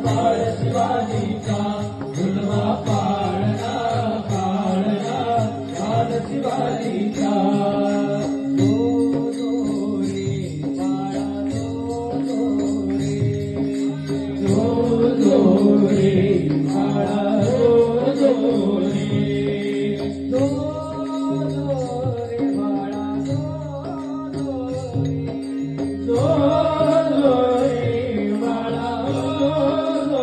बाळ शिवाजीचा झुलवा पाळणा पाळणा बाळ शिवाजीचा दो दो रे बाळा दो दो रे बाळा दो रे दो रे बाळा दो रे बाळा दो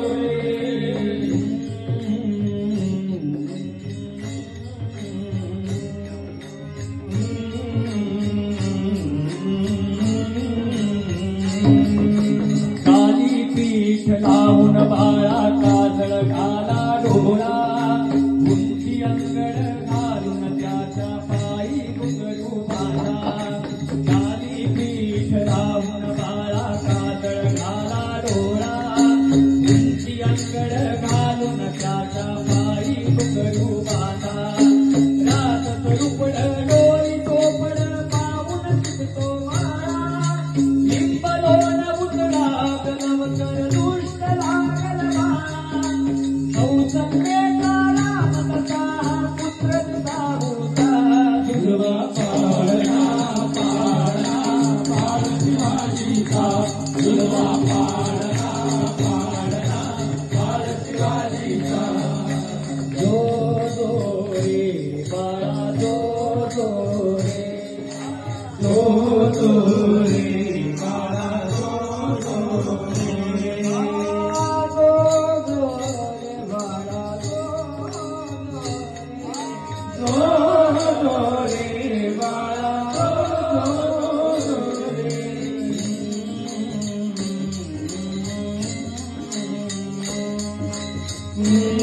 रे काली पीठ लावून बाळा काजळ घाला डोळा उंची अंगड घालून त्याच्या पायी घुंगरू बांधा काली पीठ लावून बाळा काजळ घाला डोळा उंची अंगड घालून त्याच्या पायी घुंगरू बांधा रात स्वरूपड डोळी चोपड पाहून शिकतो बाळा लिंबलोन उतरा नवकर दुष्ट लागल बाळा कौसंबेचा राम कसा पुत्र तुझा होता झुलवा पाळणा पाळणा बाळ शिवाजीचा झुलवा पाळणा पाळणा बाळ शिवाजीचा दो दो रे बाळा दो रे दो रे बाळा दो रे बाळा दो रे बाळा दो रे